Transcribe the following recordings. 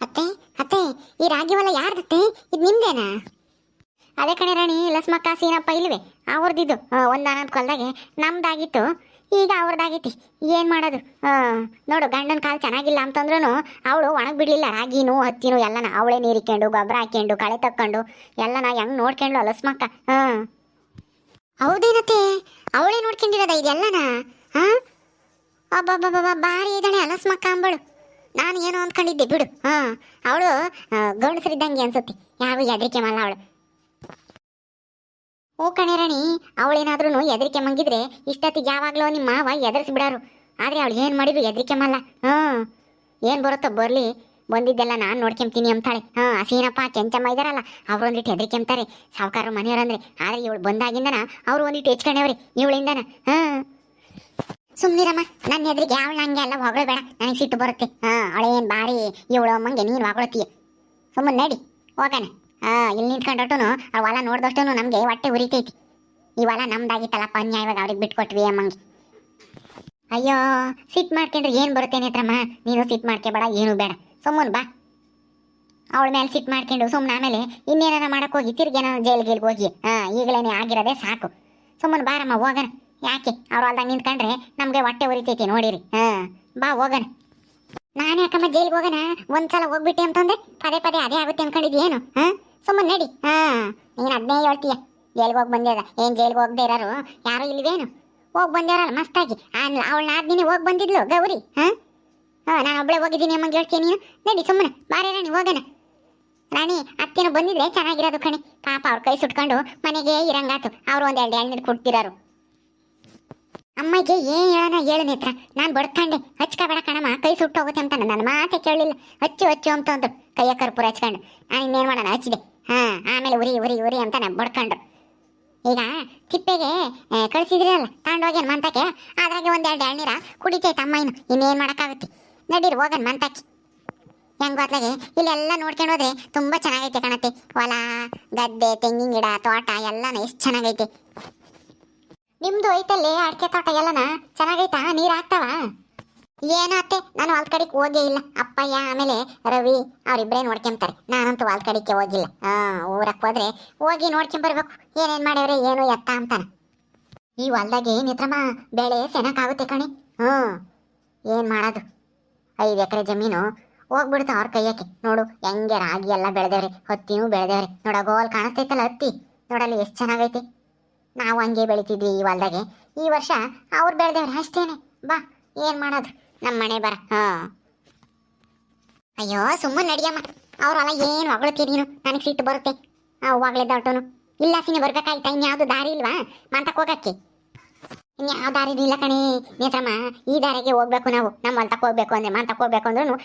ಅತ್ತೆ ಅತ್ತೆ, ಈ ರಾಗಿ ಹೊಲ ಯಾರ್ದತ್ತೆ? ಇದು ನಿಮ್ದೇನಾ? ಅದೇ ಕಣೆ ರಾಣಿ, ಲಸ್ಮಕ್ಕ ಸೀನಪ್ಪ ಇಲ್ವೇ ಅವ್ರದಿದ್ದು. ಒಂದಾನೊಂದು ಕೊಲ್ದಾಗೆ ನಮ್ದಾಗಿತ್ತು, ಈಗ ಅವ್ರದ್ದಾಗೈತಿ. ಏನು ಮಾಡೋದು? ನೋಡು, ಗಂಡನ ಕಾಲು ಚೆನ್ನಾಗಿಲ್ಲ ಅಂತಂದ್ರೂ ಅವಳು ಒಣಗಿ ಬಿಡಲಿಲ್ಲ. ರಾಗಿನೂ ಹತ್ತಿನೂ ಎಲ್ಲನ ಅವಳೇ ನೀರಿಕೊಂಡು ಗೊಬ್ಬರ ಹಾಕ್ಕೊಂಡು ಕಳೆ ತಕ್ಕೊಂಡು ಎಲ್ಲನ ಹೆಂಗೆ ನೋಡ್ಕೊಂಡ್ಲು ಲಸ್ಮಕ್ಕ. ಹೌದೇನತ್ತೆ, ಅವಳೇ ನೋಡ್ಕೊಂಡಿರೋದ ಇದೆಲ್ಲನ? ಅಬ್ಬಬ್ಬಬ್ಬ, ಭಾರಿ ಇದ್ದಾಳೆ ಲಸ್ಮಕ್ಕ ಅಂಬಳು. ನಾನು ಏನೋ ಅಂದ್ಕೊಂಡಿದ್ದೆ ಬಿಡು. ಅವಳು ಗಂಡಸರಿದ್ದಂಗೆ ಅನ್ಸುತ್ತೆ, ಯಾವ ಹೆದರಿಕೆ ಮಲ್ಲ ಅವಳು. ಓ ಕಣೆ ರಾಣಿ, ಅವಳೇನಾದ್ರೂ ಹೆದರಿಕೆ ಮಂಗಿದ್ರೆ ಇಷ್ಟೊತ್ತಿಗೆ ಯಾವಾಗಲೂ ನಿಮ್ಮ ಮಾವ ಎದುರಿಸ್ಬಿಡಾರು. ಆದರೆ ಅವಳು ಏನು ಮಾಡಿದ್ರು ಹೆದರಿಕೆ ಮಲ್ಲ. ಏನು ಬರುತ್ತೋ ಬರಲಿ, ಬಂದಿದ್ದೆಲ್ಲ ನಾನು ನೋಡ್ಕೊಂತೀನಿ ಅಂತಾಳೆ. ಹಸೀನಪ್ಪ ಕೆಂಚಮ್ಮ ಇದ್ದಾರಲ್ಲ, ಅವ್ರು ಒಂದಿಟ್ಟು ಹೆದರಿಕೆಂತಾರೆ ಸಾವುಕಾರ ಮನೆಯವರಂದ್ರೆ. ಆದರೆ ಇವಳು ಬಂದಾಗಿಂದನ ಅವರು ಒಂದಿಟ್ಟು ಹೆಚ್ಕೊಂಡವ್ರಿ ಇವಳಿಂದನ. ಸುಮ್ಮನಿರಮ್ಮ, ನನ್ನ ಹೆದರಿಗೆ ಅವಳು ಹಂಗೆ ಎಲ್ಲ ಹೊಗಳಬೇಡ, ನನಗೆ ಸಿಟ್ಟು ಬರುತ್ತೆ. ಅವಳೇನು ಭಾರಿ ಇವಳು ಅಮ್ಮಂಗೆ ನೀನು ಹೊಗಳತೀಯ. ಸುಮ್ಮನೆ ನಡಿ ಹೋಗೋಣ. ಇಲ್ಲಿ ನಿಂತ್ಕೊಂಡಟ್ಟು ಆ ಹೊಲ ನೋಡ್ದಷ್ಟು ನಮಗೆ ಹೊಟ್ಟೆ ಉರಿತೈತಿ. ಈ ಹೊಲ ನಮ್ದಾಗಿತ್ತಲ್ಲಪ್ಪ, ಅನ್ಯಾಯವಾಗ ಅವ್ರಿಗೆ ಬಿಟ್ಕೊಟ್ವಿ ಅಮ್ಮಂಗೆ. ಅಯ್ಯೋ, ಸಿಟ್ಟು ಮಾಡ್ಕೊಂಡ್ರೆ ಏನು ಬರುತ್ತೆ ನೇತ್ರಮ್ಮ? ನೀನು ಸಿಟ್ಟು ಮಾಡ್ಕೋಬೇಡ, ಏನು ಬೇಡ, ಸುಮ್ಮನೆ ಬಾ. ಅವಳ ಮೇಲೆ ಸಿಟ್ಟು ಮಾಡ್ಕೊಂಡು ಸುಮ್ಮನೆ ಆಮೇಲೆ ಇನ್ನೇನಾರ ಮಾಡಕ್ಕೆ ಹೋಗಿ ತಿರ್ಗೇನೋ ಜೈಲಿಗೆ ಹೋಗಿ ಈಗಲೇ ಆಗಿರೋದೇ ಸಾಕು. ಸುಮ್ಮನೆ ಬಾರಮ್ಮ ಹೋಗೋಣ. ಯಾಕೆ ಅವ್ರು ಹೊಲ್ದಾಗ ನಿಂತ್ಕೊಂಡ್ರೆ ನಮಗೆ ಹೊಟ್ಟೆ ಉರಿತೈತಿ ನೋಡಿರಿ. ಬಾ ಹೋಗೋಣ. ನಾನು ಯಾಕಮ್ಮ ಜೈಲಿಗೆ ಹೋಗೋಣ? ಒಂದ್ಸಲ ಹೋಗ್ಬಿಟ್ಟೆ ಅಂತಂದ್ರೆ ಪದೇ ಪದೇ ಅದೇ ಆಗುತ್ತೆ ಅನ್ಕೊಂಡಿದ್ಯೇನು? ಸುಮ್ಮನೆ ನಡಿ. ನೀನು ಅದನ್ನೇ ಹೇಳ್ತೀಯ. ಜೈಲಿಗೆ ಹೋಗಿ ಬಂದ್ಯಾರ ಏನು? ಜೈಲಿಗೆ ಹೋಗದೆ ಇರೋರು ಯಾರು ಇಲ್ವೇನು? ಹೋಗಿ ಬಂದ್ಯಾರಲ್ಲ ಮಸ್ತಾಗಿ. ಅವಳು ನಾದಿನಿ ಹೋಗಿ ಬಂದಿದ್ಲು ಗೌರಿ. ನಾನು ಒಬ್ಬಳೇ ಹೋಗಿದ್ದೀನಿ ಅಮ್ಮಂಗೆ ಹೇಳ್ತೀನಿ ನೀನು. ನಡಿ ಸುಮ್ಮನೆ ಬಾರೇ ರಾಣಿ ಹೋಗೋಣ. ರಾಣಿ ಅತ್ತೇನು ಬಂದಿದ್ರೆ ಚೆನ್ನಾಗಿರೋದು ಕಣೆ. ಪಾಪ ಅವ್ರ ಕೈ ಸುಟ್ಕೊಂಡು ಮನೆಗೆ ಇರಂಗಾತು. ಅವರು ಒಂದೆರಡು ಎಳ್ನೀರು ಕೊಡ್ತಿರಾರು. ಅಮ್ಮಗೆ ಏನು ಹೇಳೋಣ ಹೇಳು ನೇತ್ರ. ನಾನು ಬಡ್ಕಂಡೆ ಹಚ್ಕೋಬೇಡ ಕಣಮ್ಮ, ಕೈ ಸುಟ್ಟು ಹೋಗುತ್ತೆ ಅಂತ ನನ್ನ ಮಾತೆ ಕೇಳಲಿಲ್ಲ. ಹಚ್ಚು ಹಚ್ಚು ಅಂತ ಅಂದ್ರು. ಕೈಯ ಕರ್ಪೂರ ಹಚ್ಕೊಂಡು ನಾನು ಇನ್ನೇನು ಮಾಡೋಣ ಹಚ್ಚಿದೆ. ಆಮೇಲೆ ಉರಿ ಉರಿ ಉರಿ ಅಂತ ನಾನು ಬಡ್ಕೊಂಡ್ರು. ಈಗ ತಿಪ್ಪೆಗೆ ಕಳಿಸಿದ್ರಲ್ಲ ತಗೊಂಡೋಗ್ಯಾನ ಮಂತಕ್ಕೆ, ಅದ್ರಾಗೆ ಒಂದೆರಡು ಎಳ್ನೀರ ಕುಡಿತೈತೆ ಅಮ್ಮ. ಇನ್ನೇನು ಮಾಡೋಕ್ಕಾಗುತ್ತೆ? ನಡೀರಿ ಹೋಗೋಣ ಮಂತಕ್ಕೆ. ಹೆಂಗೋ ಅತ್ಲಾಗೆ ಇಲ್ಲೆಲ್ಲ ನೋಡ್ಕೊಂಡು ಹೋದ್ರೆ ತುಂಬ ಚೆನ್ನಾಗೈತೆ ಕಣತ್ತೆ. ಹೊಲ ಗದ್ದೆ ತೆಂಗಿನ ಗಿಡ ತೋಟ ಎಲ್ಲನ ಎಷ್ಟು ಚೆನ್ನಾಗೈತೆ. ನಿಮ್ದು ಐತಲ್ಲಿ ಅಡಿಕೆ ತೋಟ ಎಲ್ಲನ ಚೆನ್ನಾಗೈತಾ? ನೀರು ಹಾಕ್ತಾವ? ಏನೋ ಅತ್ತೆ, ನಾನು ಹೊಲ್ದ ಕಡೆಗೆ ಹೋಗೇ ಇಲ್ಲ. ಅಪ್ಪಯ್ಯ ಆಮೇಲೆ ರವಿ ಅವರಿಬ್ಬರೇ ನೋಡ್ಕೊಂತಾರೆ. ನಾನಂತೂ ಹೊಲ್ದ ಕಡೆಗೆ ಹೋಗಿಲ್ಲ. ಊರಕ್ಕೆ ಹೋದ್ರೆ ಹೋಗಿ ನೋಡ್ಕೊಂಬರ್ಬೇಕು ಏನೇನು ಮಾಡ್ಯವ್ರೆ ಏನು ಎತ್ತ ಅಂತಾನ. ಈ ಹೊಲ್ದಾಗೆ ನೇತ್ರಮ್ಮ ಬೆಳೆ ಚೆನ್ನಾಗಾಗುತ್ತೆ ಕಣೆ. ಏನು ಮಾಡೋದು? 5 ಎಕರೆ ಜಮೀನು ಹೋಗ್ಬಿಡ್ತು ಅವ್ರ ಕೈಯಕ್ಕೆ. ನೋಡು ಹೆಂಗೆ ರಾಗಿ ಎಲ್ಲ ಬೆಳೆದೇವ್ರೆ, ಹತ್ತಿನೂ ಬೆಳೆದೇವ್ರೆ. ನೋಡ ಗೋಲ್ ಕಾಣಿಸ್ತೈತಲ್ಲ ಹತ್ತಿ, ನೋಡಲ್ಲಿ ಎಷ್ಟು ಚೆನ್ನಾಗೈತೆ. ನಾವು ಹಂಗೆ ಬೆಳಿತಿದ್ವಿ ಈ ಹೊಲ್ದಾಗೆ. ಈ ವರ್ಷ ಅವ್ರು ಬೆಳೆದೇವ್ರೆ ಅಷ್ಟೇನೆ. ಬಾ, ಏನು ಮಾಡೋದು, ನಮ್ಮ ಮನೆ ಬರ. ಅಯ್ಯೋ ಸುಮ್ಮನೆ ನಡಿಯಮ್ಮ. ಅವ್ರಲ್ಲ ಏನು ಹೊಗಳ್ತೀರಿ ನೀನು, ನನಗೆ ಸಿಟ್ಟು ಬರುತ್ತೆ. ಹೋಗ್ಲಿದ್ದಟನು ಇಲ್ಲ ಸಿನಿ ಬರ್ಬೇಕಾಯ್ತಾ? ಇನ್ಯಾವುದು ದಾರಿ ಇಲ್ವಾ ಮಂತಕ್ಕೆ ಹೋಗಕ್ಕೆ? ಇನ್ಯಾವ ದಾರಿ ಇಲ್ಲ ಕಣೆ ನೇತ್ರಮ್ಮ. ಈ ದಾರಿಗೆ ಹೋಗ್ಬೇಕು ನಾವು. ನಮ್ಮ ಹೊಲ್ತಕ್ಕೆ ಹೋಗ್ಬೇಕು ಅಂದ್ರೆ ಮಂತಕ್ಕೆ ಹೋಗ್ಬೇಕು ಅಂದ್ರೂ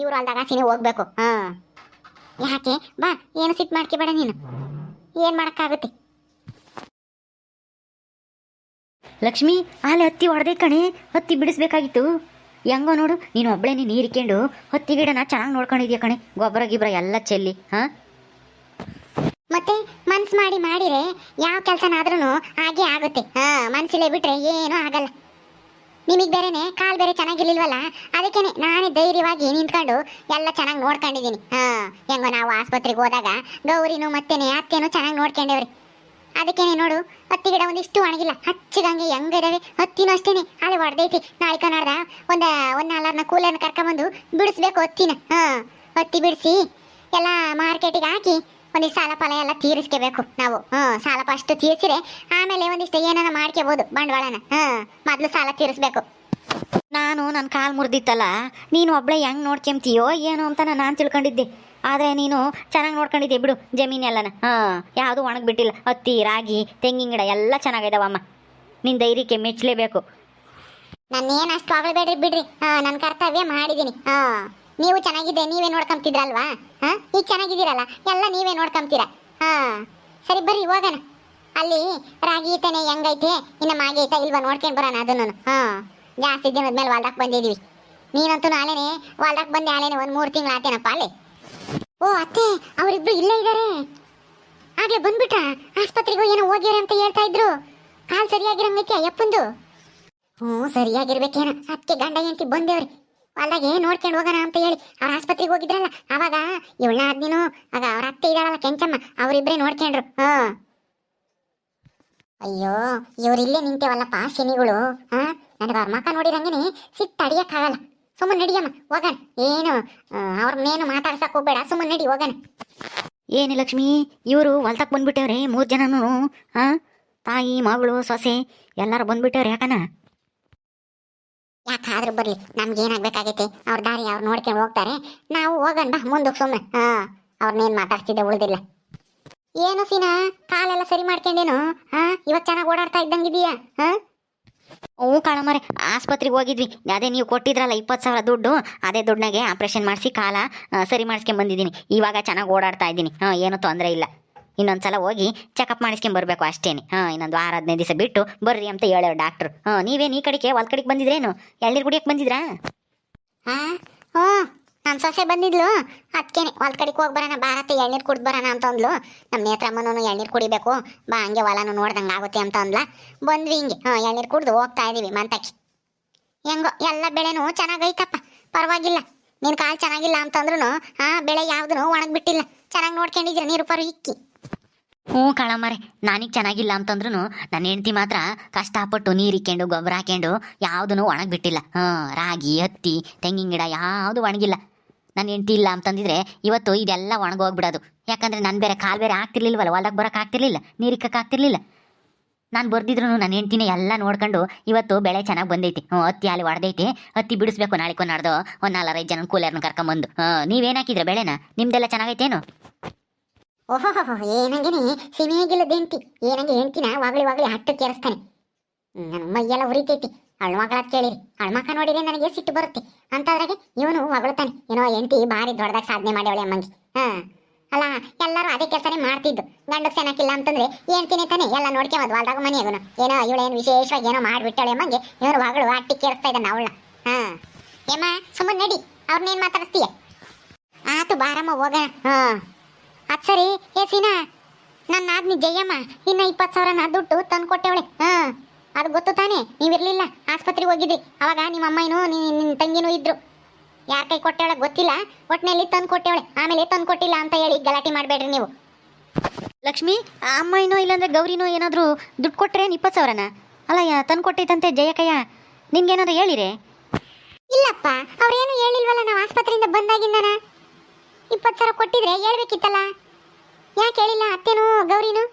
ಇವ್ರ ಹೊಲ್ದಾಗ ಸಿನಿ ಹೋಗ್ಬೇಕು. ಯಾಕೆ? ಬಾ, ಏನು ಸಿಟ್ಟು ಮಾಡ್ಕೊಬೇಡ ನೀನು. ಏನು ಮಾಡೋಕ್ಕಾಗುತ್ತೆ? ಲಕ್ಷ್ಮಿ, ಅಲ್ಲಿ ಹತ್ತಿ ಹೊಡೆದೈ ಕಣೆ. ಹತ್ತಿ ಬಿಡಿಸ್ಬೇಕಾಗಿತ್ತು. ಹೆಂಗೋ ನೋಡು, ನೀನು ಒಬ್ಬಳೇನೆ ನೀರಿಕೊಂಡು ಹತ್ತಿ ಗಿಡನ ಚೆನ್ನಾಗಿ ನೋಡ್ಕೊಂಡಿದ್ಯಾ ಕಣೆ. ಗೊಬ್ಬರ ಗಿಬ್ಬರ ಎಲ್ಲ ಚೆಲ್ಲಿ. ಮತ್ತೆ ಮನ್ಸು ಮಾಡಿರೆ ಯಾವ ಕೆಲಸನಾದ್ರೂ ಹಾಗೆ ಆಗುತ್ತೆ. ಮನ್ಸಿಲ್ಲೇ ಬಿಟ್ರೆ ಏನೂ ಆಗಲ್ಲ. ನಿಮಗೆ ಬೇರೆನೆ ಕಾಲು ಬೇರೆ ಚೆನ್ನಾಗಿರ್ಲಿಲ್ವಲ್ಲ, ಅದಕ್ಕೇನೆ ನಾನೇ ಧೈರ್ಯವಾಗಿ ನಿಂತ್ಕೊಂಡು ಎಲ್ಲ ಚೆನ್ನಾಗಿ ನೋಡ್ಕೊಂಡಿದ್ದೀನಿ. ಹೆಂಗೋ ನಾವು ಆಸ್ಪತ್ರೆಗೆ ಹೋದಾಗ ಗೌರಿನೂ ಮತ್ತೇನೆ ಅತ್ತೇನೂ ಚೆನ್ನಾಗಿ ನೋಡ್ಕೊಂಡೇವ್ರಿ. ಅದಕ್ಕೇನೆ ನೋಡು, ಹತ್ತಿ ಗಿಡ ಒಂದಿಷ್ಟು ಒಣಗಿಲ್ಲ, ಹಚ್ಚಿಗಂಗೆ ಹೆಂಗಿದಾವೆ. ಹತ್ತಿನೂ ಅಷ್ಟೇನೆ ಅಲ್ಲಿ ಹೊಡೆದೈತಿ. ನಾಳೆ ಕನ್ನಡದ ಒಂದು 4 ಕೂಲರ್ನ ಕರ್ಕೊಂಬಂದು ಬಿಡಿಸ್ಬೇಕು ಹತ್ತಿನ. ಹತ್ತಿ ಬಿಡಿಸಿ ಎಲ್ಲ ಮಾರ್ಕೆಟಿಗೆ ಹಾಕಿ ಒಂದಿಷ್ಟು ಸಾಲ ಫಲ ಎಲ್ಲ ತೀರಿಸ್ಕೋಬೇಕು ನಾವು. ಸಾಲ ಫಸ್ಟ್ ತೀರಿಸಿರೆ ಆಮೇಲೆ ಒಂದಿಷ್ಟು ಏನಾರ ಮಾಡ್ಕೋಬೋದು ಬಂಡವಾಳನ. ಮೊದಲು ಸಾಲ ತೀರಿಸ್ಬೇಕು. ನಾನು ನನ್ನ ಕಾಲು ಮುರಿದಿತ್ತಲ್ಲ, ನೀನು ಒಬ್ಬಳೇ ಹೆಂಗೆ ನೋಡ್ಕೊಂತೀಯೋ ಏನೋ ಅಂತ ನಾನು ತಿಳ್ಕೊಂಡಿದ್ದೆ. ಆದರೆ ನೀನು ಚೆನ್ನಾಗಿ ನೋಡ್ಕೊಂಡಿದ್ದೆ ಬಿಡು ಜಮೀನೆಲ್ಲನ. ಯಾವುದು ಒಣಗಿಬಿಟ್ಟಿಲ್ಲ. ಹತ್ತಿ ರಾಗಿ ತೆಂಗಿನ ಗಿಡ ಎಲ್ಲ ಚೆನ್ನಾಗಿದಾವಮ್ಮ. ನಿನ್ನ ಧೈರ್ಯಕ್ಕೆ ಮೆಚ್ಚಲೇಬೇಕು. ನಾನೇನು ಅಷ್ಟು ಆಗಬೇಡ್ರಿ ಬಿಡ್ರಿ. ನನ್ನ ಕರ್ತವ್ಯ ಮಾಡಿದ್ದೀನಿ. ನೀವು ಚೆನ್ನಾಗಿದೆ, ನೀವೇ ನೋಡ್ಕೊಂತಿದ್ರಲ್ವಾ? ಈಗ ಚೆನ್ನಾಗಿದ್ದೀರಲ್ಲ, ಎಲ್ಲ ನೀವೇ ನೋಡ್ಕೊಂತೀರ. ಸರಿ ಬರ್ರಿ ಹೋಗೋಣ. ಅಲ್ಲಿ ರಾಗಿ ತಾನೆ ಹೆಂಗೈತೆ, ಇನ್ನು ಮಾಗೆ ಐತಾ ಇಲ್ವಾ ನೋಡ್ಕೊಂಡು ಬರೋಣ ಅದನ್ನು. ಜಾಸ್ತಿ ದಿನದ ಮೇಲೆ ಹೊಲ್ದಕ್ಕೆ ಬಂದಿದ್ದೀವಿ. ನೀನಂತೂ ನಾಳೆನೆ ಹೊಲ್ದಕ್ಕೆ ಬಂದೆ. ಆಲೇನೆ 1-3 ತಿಂಗಳು ಆತೇನಪ್ಪ ಅಲ್ಲೇ. ಓ ಅತ್ತೆ, ಅವರಿಬ್ರು ಇಲ್ಲೇ ಇದ್ದಾರೆ. ಆಗ್ಲೇ ಬಂದ್ಬಿಟ್ಟ? ಆಸ್ಪತ್ರೆಗೂ ಏನೋ ಹೋಗ್ಯಾರ ಅಂತ ಹೇಳ್ತಾ ಇದ್ರು. ಕಾಲು ಸರಿಯಾಗಿರಂಗೈತಿ ಅಯ್ಯಪ್ಪಂದು. ಸರಿಯಾಗಿರ್ಬೇಕೇನ. ಅದಕ್ಕೆ ಗಂಡ ಹೆಂಡತಿ ಬಂದೇವ್ರಿ. ಹೊಲ್ದಾಗೆ ನೋಡ್ಕೊಂಡು ಹೋಗೋಣ ಅಂತ ಹೇಳಿ ಅವ್ರ ಆಸ್ಪತ್ರೆಗೆ ಹೋಗಿದ್ರಲ್ಲ ಅವಾಗ ಇವಳನ್ನ ನೀನು ಆಗ ಅವ್ರ ಅತ್ತೆ ಇದಾಳಲ್ಲ ಕೆಂಚಮ್ಮ ಅವರಿಬ್ಬರೇ ನೋಡ್ಕೊಂಡ್ರು. ಅಯ್ಯೋ ಇವ್ರಿಲ್ಲೇ ನಿಂತೇವಲ್ಲಪ್ಪ ಶನಿಗಳು. ನನಗೆ ಅವ್ರ ಮಕ್ಕ ನೋಡಿರಂಗನೆ ಸಿಟ್ಟು ಅಡಿಯಕ್ಕಾಗಲ್ಲ. ಸುಮ್ಮನೆ ನಡಿಯಮ್ಮ ಹೋಗೋಣ. ಏನು ಅವ್ರನ್ನೇನು ಮಾತಾಡ್ಸಕ್ ಹೋಗ್ಬೇಡ, ಸುಮ್ಮನೆ ನಡಿ ಹೋಗೋಣ. ಏನು ಲಕ್ಷ್ಮಿ, ಇವರು ಹೊಲ್ತಕ್ಕೆ ಬಂದ್ಬಿಟ್ಟವ್ರೆ 3 ಜನನು. ತಾಯಿ ಮಗಳು ಸೊಸೆ ಎಲ್ಲರೂ ಬಂದ್ಬಿಟ್ಟವ್ರೆ. ಯಾಕನ ಯಾಕಾದ್ರೂ ಬರ್ಲಿ, ನಮ್ಗೆ ಏನಾಗ್ಬೇಕಾಗೈತೆ ಅವ್ರ ದಾರಿ ಅವ್ರು ನೋಡ್ಕೊಂಡು ಹೋಗ್ತಾರೆ, ನಾವು ಹೋಗೋಣ ಬಾ ಮುಂದಕ್ಕೆ ಸುಮ್ಮನೆ. ಅವ್ರನ್ನೇನು ಮಾತಾಡ್ತಿದ್ದೆ ಉಳಿದಿಲ್ಲ. ಏನು ಸೀನಾ, ಕಾಲೆಲ್ಲ ಸರಿ ಮಾಡ್ಕೊಂಡೇನು? ಇವಾಗ ಚೆನ್ನಾಗಿ ಓಡಾಡ್ತಾ ಇದ್ದಂಗಿದೀಯಾ? ಹ್ಞೂ ಕಾಳಮ್ಮರೆ, ಆಸ್ಪತ್ರೆಗೆ ಹೋಗಿದ್ವಿ. ಅದೇ ನೀವು ಕೊಟ್ಟಿದ್ರಲ್ಲ 20,000 ದುಡ್ಡು, ಅದೇ ದುಡ್ಡಾಗೆ ಆಪ್ರೇಷನ್ ಮಾಡಿಸಿ ಕಾಲ ಸರಿ ಮಾಡಿಸ್ಕೊಂಬಂದಿದ್ದೀನಿ. ಇವಾಗ ಚೆನ್ನಾಗಿ ಓಡಾಡ್ತಾ ಇದ್ದೀನಿ. ಏನೂ ತೊಂದರೆ ಇಲ್ಲ. ಇನ್ನೊಂದ್ಸಲ ಹೋಗಿ ಚೆಕಪ್ ಮಾಡಿಸ್ಕೊಂಬರ್ಬೇಕು ಅಷ್ಟೇನೆ. ಇನ್ನೊಂದು 6-15 ದಿವಸ ಬಿಟ್ಟು ಬರ್ರಿ ಅಂತ ಹೇಳೋರು ಡಾಕ್ಟ್ರು. ನೀವೇನು ಈ ಕಡೆಗೆ ಹೊಲ್ ಕಡೆಗೆ ಬಂದಿದ್ರೇನು? ಎಳ್ನೀರು ಕುಡಿಯಕ್ಕೆ ಬಂದಿದ್ರಾ? ಹ್ಞೂ, ನನ್ನ ಸೊಸೆ ಬಂದಿದ್ಲು. ಅದಕ್ಕೇನೆ ಹೊಲ್ ಕಡೆಗೆ ಹೋಗಿ ಬರೋಣ ಭಾರತ, ಎಳ್ನೀರು ಕುಡ್ದು ಬರೋಣ ಅಂತ ಅಂದ್ಲು. ನಮ್ಮ ನೇತ್ರಮ್ಮನೂ ಎಳ್ನೀರು ಕುಡಿಬೇಕು ಬಾ, ಹಂಗೆ ಹೊಲನೂ ನೋಡ್ದಂಗೆ ಆಗುತ್ತೆ ಅಂತ ಅಂದ್ಲ. ಬಂದ್ವಿ ಹಿಂಗೆ ಎಳ್ನೀರು ಕುಡ್ದು ಹೋಗ್ತಾ ಇದೀವಿ ಮಂತಕ್ಕೆ. ಹೆಂಗೋ ಎಲ್ಲ ಬೆಳೆನೂ ಚೆನ್ನಾಗೈತಪ್ಪ, ಪರವಾಗಿಲ್ಲ. ನಿನ್ನ ಕಾಲು ಚೆನ್ನಾಗಿಲ್ಲ ಅಂತಂದ್ರೂ ಬೆಳೆ ಯಾವುದೂ ಒಣಗಿಬಿಟ್ಟಿಲ್ಲ. ಚೆನ್ನಾಗಿ ನೋಡ್ಕೊಂಡಿದ್ರೆ ನೀರು ಪರು ಇಕ್ಕಿ. ಹ್ಞೂ ಕಾಳಮ್ಮರೆ, ನಾನೀಗ ಚೆನ್ನಾಗಿಲ್ಲ ಅಂತಂದ್ರೂ ನನ್ನ ಹೆಂಡ್ತಿ ಮಾತ್ರ ಕಷ್ಟಪಟ್ಟು ನೀರು ಇಕ್ಕೊಂಡು ಗೊಬ್ಬರ ಹಾಕ್ಕೊಂಡು ಯಾವುದೂ ಒಣಗಿಬಿಟ್ಟಿಲ್ಲ. ರಾಗಿ, ಹತ್ತಿ, ತೆಂಗಿನ ಗಿಡ ಯಾವುದು ಒಣಗಿಲ್ಲ. ನನ್ನ ಹೆಂಡ್ತಿ ಇಲ್ಲ ಅಂತಂದಿದ್ರೆ ಇವತ್ತು ಇದೆಲ್ಲ ಒಣಗೋಗ್ಬಿಡೋದು. ಯಾಕಂದರೆ ನಾನು ಬೇರೆ ಕಾಲು ಬೇರೆ ಆಗ್ತಿರ್ಲಿಲ್ವಲ್ಲ, ಹೊಲ್ದಾಗ ಬರೋಕೆ ಆಗ್ತಿರ್ಲಿಲ್ಲ, ನೀರಿಕ್ಕಕ್ಕೆ ಆಗ್ತಿರ್ಲಿಲ್ಲ. ನಾನು ಬರ್ದಿದ್ರು ನನ್ನ ಹೆಂಡ್ತಿನೇ ಎಲ್ಲ ನೋಡ್ಕೊಂಡು ಇವತ್ತು ಬೆಳೆ ಚೆನ್ನಾಗಿ ಬಂದೈತಿ. ಹತ್ತಿ ಅಲ್ಲಿ ಹೊಡೆದೈತಿ, ಹತ್ತಿ ಬಿಡಿಸ್ಬೇಕು ನಾಳೆಕೊ ನಾಡ್ದು. ಒಂದು 4-5 ಜನ ಕೂಲರ್ನ ಕರ್ಕೊಂಬಂದು. ನೀವೇನು ಹಾಕಿದ್ರೆ ಬೆಳೆನ? ನಿಮ್ದೆಲ್ಲ ಚೆನ್ನಾಗೈತೇನು? ಓಹೋ, ಏನಂಗೇನೆ ಸಿಮಿಯಾಗಿಲ್ಲದ ಹೆಂಡ್ತಿ. ಏನಂಗೆ ಹೆಂಡ್ತಿನ ವಾಗಳಿ ಹಟ್ಟು ಕೇರಿಸ್ತಾನೆ. ನನ್ನ ಮೈಯೆಲ್ಲ ಉರಿತೈತಿ. ಅಳ್ಮಗಳ ಕೇಳಿರಿ, ಅಳ್ಮಕ್ಕ ನೋಡಿದ್ರೆ ನನಗೆ ಸಿಟ್ಟು ಬರುತ್ತೆ. ಅಂತಾದ್ರಾಗೆ ಇವನು ಹೊಗಳ್ತಾನೆ, ಏನೋ ಹೆಂಡ್ತಿ ಭಾರಿ ದೊಡ್ಡದಾಗ ಸಾಧನೆ ಮಾಡ್ಯವಳೆ ಅಮ್ಮಂಗೆ. ಅಲ್ಲ, ಎಲ್ಲರೂ ಅದೇ ಕೆಲಸನೇ ಮಾಡ್ತಿದ್ದು. ಗಂಡಕ್ಕೆ ಚೆನ್ನಾಗಿಲ್ಲ ಅಂತಂದ್ರೆ ಹೆಂಡ್ತಿನೇ ತಾನೆ ಎಲ್ಲ ನೋಡ್ಕೊಂಬದು ಹೊಲ್ದಾಗ ಮನೆಯಾಗನು. ಏನೋ ಇವಳೇನು ವಿಶೇಷವಾಗಿ ಏನೋ ಮಾಡಿಬಿಟ್ಟವಳೆ ಅಮ್ಮಂಗೆ ಇವನು ಹೊಗಳು ಅಟ್ಟಿ ಕೇರಿಸ್ತಾ ಇದ್ದಾನೆ ಅವಳ. ಏಮ್ಮ ಸುಮ್ಮನೆ ನಡಿ, ಅವ್ರನ್ನೇನು ಮಾತಾಡಿಸ್ತೀಯ? ಆತು ಬಾರಮ್ಮ ಹೋಗೋಣ. ಅದು ಸರಿ, ಸೀನಾ, ನನ್ನ ಆದ್ನಿ ಜಯಮ್ಮ ಇನ್ನು 20,000 ದುಡ್ಡು ತಂದು ಕೊಟ್ಟವಳೆ. ಅದು ಗೊತ್ತು ತಾನೇ, ನೀವಿರ್ಲಿಲ್ಲ, ಆಸ್ಪತ್ರೆಗೆ ಹೋಗಿದ್ರಿ. ಅವಾಗ ನಿಮ್ಮ ಅಮ್ಮನೂ ನಿನ್ನ ತಂಗಿನೂ ಇದ್ರು. ಯಾರ ಕೈ ಕೊಟ್ಟವಳೆ ಗೊತ್ತಿಲ್ಲ, ಒಟ್ಟಿನಲ್ಲಿ ತಂದು ಕೊಟ್ಟವಳೆ. ಆಮೇಲೆ ತಂದು ಕೊಟ್ಟಿಲ್ಲ ಅಂತ ಹೇಳಿ ಗಲಾಟೆ ಮಾಡಬೇಡ್ರಿ ನೀವು. ಲಕ್ಷ್ಮಿ, ಆ ಅಮ್ಮನೋ ಇಲ್ಲಾಂದ್ರೆ ಗೌರಿನೋ ಏನಾದರೂ ದುಡ್ಡು ಕೊಟ್ಟರೆ 20,000ನ? ಅಲ್ಲ, ತಂದು ಕೊಟ್ಟೈತಂತೆ ಜಯಕಯ್ಯ, ನಿನ್ಗೇನಾದ್ರು ಹೇಳಿರೆ? ಇಲ್ಲಪ್ಪ, ಅವ್ರೇನು ಹೇಳಿಲ್ವಲ್ಲ. ನಾವು ಆಸ್ಪತ್ರೆಯಿಂದ ಬಂದಾಗಿಂದನ 20,000 ಕೊಟ್ಟಿದ್ರೆ ಹೇಳ್ಬೇಕಿತ್ತಲ್ಲ. ಯಾಕೆ ಹೇಳಿಲ್ಲ ಅತ್ತೇನು ಗೌರಿನು?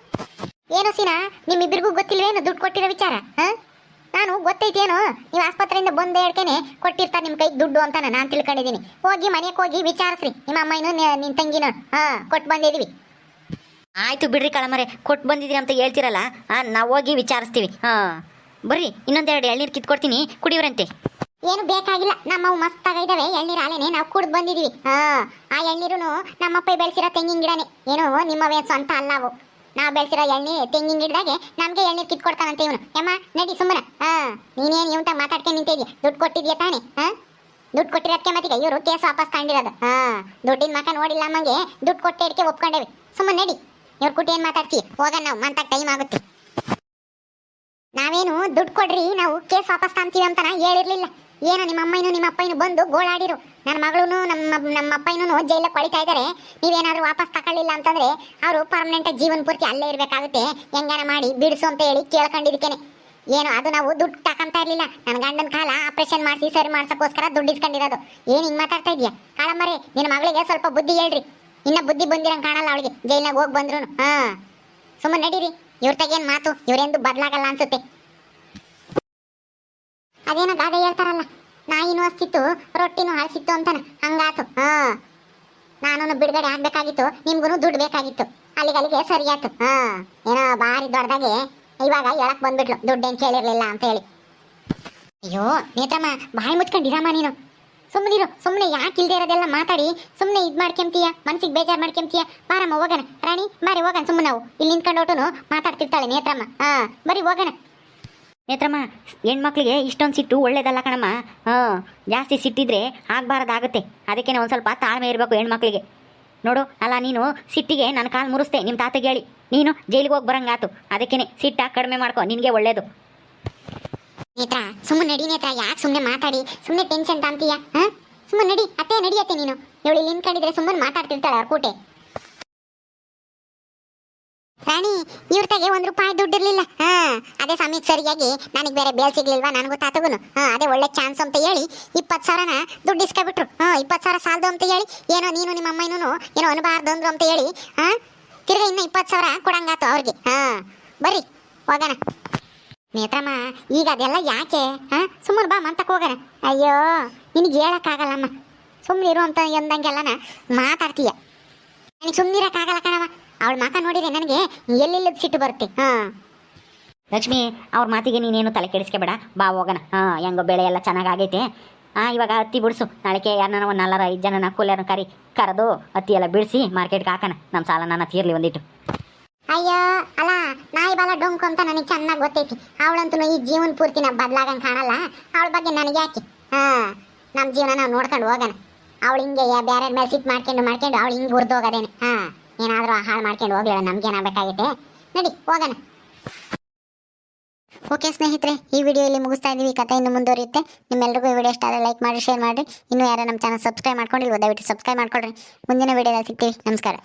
ಏನು ಸೀನಾ, ನಿಮ್ಮಿಬ್ಬರಿಗೂ ಗೊತ್ತಿಲ್ವೇನು ದುಡ್ಡು ಕೊಟ್ಟಿರೋ ವಿಚಾರ? ನಾನು ಗೊತ್ತೈತೇನು, ನೀವು ಆಸ್ಪತ್ರೆಯಿಂದ ಬಂದು ಹೇಳ್ಕೇನೆ ಕೊಟ್ಟಿರ್ತಾರೆ ನಿಮ್ಮ ಕೈಗೆ ದುಡ್ಡು ಅಂತ ನಾನು ತಿಳ್ಕೊಂಡಿದ್ದೀನಿ. ಹೋಗಿ ಮನೆಗೆ ಹೋಗಿ ವಿಚಾರಿಸ್ರಿ, ನಿಮ್ಮ ಅಮ್ಮನೂ ನಿನ್ನ ತಂಗಿನೂ. ಕೊಟ್ಟು ಬಂದಿದ್ದೀವಿ. ಆಯಿತು ಬಿಡ್ರಿ ಕಳಮರೆ, ಕೊಟ್ಟು ಬಂದಿದ್ದೀರಿ ಅಂತ ಹೇಳ್ತಿರಲ್ಲ, ನಾವು ಹೋಗಿ ವಿಚಾರಿಸ್ತೀವಿ. ಬರ್ರಿ, ಇನ್ನೊಂದೆರಡು ಎಳ್ನೀರು ಕಿತ್ಕೊಡ್ತೀನಿ, ಕುಡಿಯೋರಂತೆ. ಏನು ಬೇಕಾಗಿಲ್ಲ, ನಮ್ಮವು ಮಸ್ತಾಗಿದ್ದಾವೆ ಎಳ್ನೀರು. ಹಾಲೇನೆ ನಾವು ಕುಡ್ದು ಬಂದಿದ್ದೀವಿ. ಆ ಎಳ್ನೀರು ನಮ್ಮಪ್ಪ ಬೆಳೆಸಿರೋ ತೆಂಗಿನ ಗಿಡನೇ, ಏನು ನಿಮ್ಮವೇ ಸ್ವಂತ ಅಲ್ಲ ಅವು. ನಾವು ಬೆಳೆಸಿರೋ ತೆಂಗಿನ ಗಿಡದಾಗೆ ನಮಗೆ ಎಳ್ನೀರು ಕಿತ್ಕೊಡ್ತಾನಂತೆ ಇವನು. ಯಮ್ಮ ನಡಿ ಸುಮ್ಮನೆ. ನೀನೇನು ಇವಂತ ಮಾತಾಡ್ಕೊಂಡು ನಿಂತಿದ್ಯಾ? ದುಡ್ಡು ಕೊಟ್ಟಿದ್ಯಾ ತಾನೇ? ದುಡ್ಡು ಕೊಟ್ಟಿರೋದಕ್ಕೆ ಮತ್ತೀಗ ಇವರು ಕೇಸ್ ವಾಪಸ್ ತಗೊಂಡಿರೋದು. ದುಡ್ಡಿನ ಮಕ್ಕ ನೋಡಿಲ್ಲ ಅಮ್ಮಂಗೆ ದುಡ್ಡು ಕೊಟ್ಟಿದ್ದಕ್ಕೆ ಒಪ್ಕೊಂಡೇವಿ. ಸುಮ್ಮನೆ ನಡಿ, ಇವ್ರ ಕುಟ್ಟಿ ಏನು ಮಾತಾಡ್ತೀವಿ? ಹೋಗೋಣ ನಾವು, ಮಂತಾಗ ಟೈಮ್ ಆಗುತ್ತೆ. ನಾವೇನು ದುಡ್ಡು ಕೊಡ್ರಿ ನಾವು ಕೇಸ್ ವಾಪಸ್ ತಗೊಂತೀವಿ ಅಂತ ಹೇಳಿರ್ಲಿಲ್ಲ. ಏನೋ ನಿಮ್ಮ ಅಮ್ಮನೂ ನಿಮ್ಮ ಅಪ್ಪನೂ ಬಂದು ಗೋಳಾಡಿರು. ನನ್ನ ಮಗಳೂ ನಮ್ಮ ಅಪ್ಪನೂ ಜೈಲಿಗೆ ಕೊಳಿತಾ ಇದ್ದಾರೆ. ನೀವೇನಾದರೂ ವಾಪಸ್ ತಗೊಳ್ಳಿಲ್ಲ ಅಂತಂದ್ರೆ ಅವರು ಪರ್ಮನೆಂಟಾಗಿ ಜೀವನ ಪೂರ್ತಿ ಅಲ್ಲೇ ಇರಬೇಕಾಗುತ್ತೆ, ಹೆಂಗಾನ ಮಾಡಿ ಬಿಡಿಸು ಅಂತ ಹೇಳಿ ಕೇಳ್ಕೊಂಡಿದ್ದಕ್ಕೇನೆ. ಏನು ಅದು ನಾವು ದುಡ್ಡು ತಗೊಂತಾ ಇರಲಿಲ್ಲ. ನನ್ನ ಗಂಡನ ಕಾಲ ಆಪರೇಷನ್ ಮಾಡಿಸಿ ಸರಿ ಮಾಡ್ಸೋಕ್ಕೋಸ್ಕರ ದುಡ್ಡು ಇಸ್ಕೊಂಡಿರೋದು. ಏನು ಹಿಂಗೆ ಮಾತಾಡ್ತಾ ಇದೆಯಾ ಕಾಳಮ್ಮರೆ? ನಿನ್ನ ಮಗಳಿಗೆ ಸ್ವಲ್ಪ ಬುದ್ಧಿ ಹೇಳ್ರಿ. ಇನ್ನ ಬುದ್ಧಿ ಬಂದಿರಂಗೆ ಕಾಣಲ್ಲ ಅವಳಿಗೆ, ಜೈಲಿನಾಗ ಹೋಗಿ ಬಂದ್ರು. ಸುಮ್ಮನೆ ನಡೀರಿ, ಇವ್ರ ತಗೇನು ಮಾತು ಇವ್ರೆಂದು ಬದಲಾಗಲ್ಲ ಅನ್ಸುತ್ತೆ. ಅದೇನೋ ಗಾದೆ ಹೇಳ್ತಾರಲ್ಲ, ನಾಯಿನೂ ಹಸ್ತಿತ್ತು ರೊಟ್ಟಿನೂ ಹಳಸಿತ್ತು ಅಂತಾನ, ಹಂಗಾತು. ನಾನು ಬಿಡುಗಡೆ ಆಗ್ಬೇಕಾಗಿತ್ತು, ನಿಮ್ಗೂ ದುಡ್ಡು ಬೇಕಾಗಿತ್ತು. ಅಲ್ಲಿಗೆ ಸರಿಯಾಯ್ತು. ಏನೋ ಭಾರಿ ದೊಡ್ಡದಾಗೆ ಇವಾಗ ಹೇಳಕ್ ಬಂದ್ಬಿಟ್ಲು, ದುಡ್ಡೇನು ಕೇಳಿರ್ಲಿಲ್ಲ ಅಂತ ಹೇಳಿ. ಅಯ್ಯೋ ನೇತ್ರಮ್ಮ, ಬಾಯಿ ಮುಚ್ಕೊಂಡಿರಮ್ಮ ನೀನು. ಸುಮ್ಮನಿರು, ಸುಮ್ಮನೆ ಯಾಕೆ ಇಲ್ದೇ ಇರೋದೆಲ್ಲ ಮಾತಾಡಿ ಸುಮ್ಮನೆ ಇದು ಮಾಡ್ಕೊಂತೀಯ, ಮನ್ಸಿಗೆ ಬೇಜಾರು ಮಾಡ್ಕೊಂತೀಯ. ಬಾರಮ್ಮ ಹೋಗೋಣ. ರಾಣಿ ಬಾರಿ ಹೋಗೋಣ. ಸುಮ್ಮನೆ ನಾವು ಇಲ್ಲಿ ನಿಂತ್ಕೊಂಡೋಟು ಮಾತಾಡ್ತಿರ್ತಾಳೆ ನೇತ್ರಮ್ಮ. ಬರೀ ಹೋಗೋಣ. ನೇತ್ರಮ್ಮ, ಹೆಣ್ಮಕ್ಳಿಗೆ ಇಷ್ಟೊಂದು ಸಿಟ್ಟು ಒಳ್ಳೇದಲ್ಲ ಕಣಮ್ಮ. ಜಾಸ್ತಿ ಸಿಟ್ಟಿದ್ರೆ ಆಗಬಾರ್ದಾಗುತ್ತೆ. ಅದಕ್ಕೆ ಒಂದು ಸ್ವಲ್ಪ ತಾಳ್ಮೆ ಇರಬೇಕು ಹೆಣ್ಮಕ್ಳಿಗೆ. ನೋಡು, ಅಲ್ಲ ನೀನು ಸಿಟ್ಟಿಗೆ ನನ್ನ ಕಾಲು ಮುರಿಸ್ತೆ ನಿಮ್ಮ ತಾತಗೆ ಹೇಳಿ. ನೀನು ಜೈಲಿಗೆ ಹೋಗಿ ಬರಂಗಾತು. ಅದಕ್ಕೇ ಸಿಟ್ಟ ಕಡಿಮೆ ಮಾಡ್ಕೊ, ನಿನಗೆ ಒಳ್ಳೇದು. ನೇತ್ರ ಸುಮ್ಮನೆ ನಡಿ ನೇತ್ರ, ಯಾಕೆ ಸುಮ್ಮನೆ ಮಾತಾಡಿ ಸುಮ್ಮನೆ ಟೆನ್ಷನ್ ತಾಂತೀಯ? ಸುಮ್ಮನೆ ನಡಿ ಅತ್ತೆ, ನಡಿಯತ್ತೆ ನೀನು. ಇವಳು ಇಲ್ಲಿ ನಿಂತ್ಕೊಂಡಿದ್ರೆ ಸುಮ್ಮನೆ ಮಾತಾಡ್ತಿರ್ತಾಳೆ ಅವ್ರ ಕೂಟೆ. ರಾಣಿ, ಇವ್ರ ತಗೆ 1 ರೂಪಾಯಿ ದುಡ್ಡು ಇರ್ಲಿಲ್ಲ. ಅದೇ ಸಮಯಕ್ಕೆ ಸರಿಯಾಗಿ ನನಗೆ ಬೇರೆ ಬೇಲ್ ಸಿಗ್ಲಿಲ್ವಾ, ನನಗೂ ತಾತಗುನು. ಅದೇ ಒಳ್ಳೆ ಚಾನ್ಸ್ ಅಂತ ಹೇಳಿ 20,000ನ ದುಡ್ಡು ಇಸ್ಕೊಬಿಟ್ರು. 20,000 ಸಾಲದು ಅಂತ ಹೇಳಿ ಏನೋ ನೀನು ನಿಮ್ಮ ಅಮ್ಮನೂ ಏನೋ ಅನ್ಬಾರ್ದು ಅಂದ್ರು ಅಂತ ಹೇಳಿ ತಿರ್ಗಾ ಇನ್ನು 20,000 ಕೊಡಂಗಾತು ಅವ್ರಿಗೆ. ಬರ್ರಿ ಹೋಗೋಣ. ನೇತ್ರಮ್ಮ, ಈಗ ಅದೆಲ್ಲ ಯಾಕೆ? ಸುಮ್ಮನೆ ಬಾ ಮಂತಕ್ಕೆ ಹೋಗೋಣ. ಅಯ್ಯೋ, ನಿನಗೆ ಹೇಳಕ್ಕಾಗಲ್ಲಮ್ಮ, ಸುಮ್ಮನೆ ಇರು ಅಂತ ಎಂದಂಗೆಲ್ಲನ ಮಾತಾಡ್ತೀಯ. ನನಗೆ ಸುಮ್ಮನಿರಕ್ಕಾಗಲ್ಲ ಕಣವ. ಅವಳ ಮಕ ನೋಡಿದ್ರೆ ನನಗೆ ಎಲ್ಲೆಲ್ಲದ ಸಿಟ್ಟು ಬರುತ್ತೆ. ಲಕ್ಷ್ಮಿ, ಅವ್ರ ಮಾತಿಗೆ ನೀನೇನು ತಲೆ ಕೆಡಿಸ್ಕೊಬೇಡ, ಬಾ ಹೋಗೋಣ. ಹೆಂಗೋ ಬೆಳೆ ಎಲ್ಲ ಚೆನ್ನಾಗೈತೆ. ಇವಾಗ ಹತ್ತಿ ಬಿಡಿಸು. ನಾಳೆಗೆ ಯಾರನ್ನ ಒಂದು 4-5 ಜನನ ಕೂಲರ್ನ ಕರೆದು ಹತ್ತಿ ಎಲ್ಲ ಬಿಡಿಸಿ ಮಾರ್ಕೆಟ್ಗೆ ಹಾಕೋಣ. ನಮ್ಮ ಸಾಲ ನನ್ನ ತೀರ್ಲಿ ಒಂದಿಟ್ಟು. ಅಯ್ಯೋ ಅಲ್ಲ, ನಾಯಿ ಬಾಲ ಡೊಂಕು ಅಂತ ನನಗೆ ಚೆನ್ನಾಗಿ ಗೊತ್ತೈತಿ. ಅವಳಂತೂ ಈ ಜೀವನ ಪೂರ್ತಿ ನಾವು ಬದಲಾಗಂಗೆ ಕಾಣಲ್ಲ. ಅವಳ ಬಗ್ಗೆ ನನಗೆ ಯಾಕೆ? ನಮ್ಮ ಜೀವನ ನಾವು ನೋಡ್ಕೊಂಡು ಹೋಗೋಣ. ಅವಳು ಹಿಂಗೆ ಬೇರೆ ಮೇಲೆ ಸಿಟ್ಟು ಮಾಡ್ಕೊಂಡು ಅವಳು ಹಿಂಗೆ ಹುರಿದು ಹೋಗೋದೇನೆ. ಏನಾದರೂ ಹಾಳು ಮಾಡ್ಕೊಂಡು ಹೋಗ್ಲಿಲ್ಲ, ನಮ್ಗೇನಾಗಬೇಕಾಗೈತೆ. ನಡಿ ಹೋಗೋಣ. ಓಕೆ ಸ್ನೇಹಿತರೆ, ಈ ವಿಡಿಯೋ ಇಲ್ಲಿ ಮುಗಿಸ್ತಾ ಇದ್ದೀವಿ. ಕಥೆ ಇನ್ನು ಮುಂದುವರಿಯುತ್ತೆ. ನಿಮ್ಮೆಲ್ಲರಿಗೂ ಈ ವಿಡಿಯೋ ಇಷ್ಟ ಆದರೆ ಲೈಕ್ ಮಾಡಿ, ಶೇರ್ ಮಾಡಿ. ಇನ್ನೂ ಯಾರು ನಮ್ಮ ಚಾನಲ್ ಸಬ್ಸ್ಕ್ರೈಬ್ ಮಾಡ್ಕೊಂಡಿಲ್ವೋ ದಯವಿಟ್ಟು ಸಬ್ಸ್ಕ್ರೈಬ್ ಮಾಡ್ಕೊಳ್ರಿ. ಮುಂದಿನ ವಿಡಿಯೋದಲ್ಲಿ ಸಿಗ್ತೀವಿ. ನಮಸ್ಕಾರ.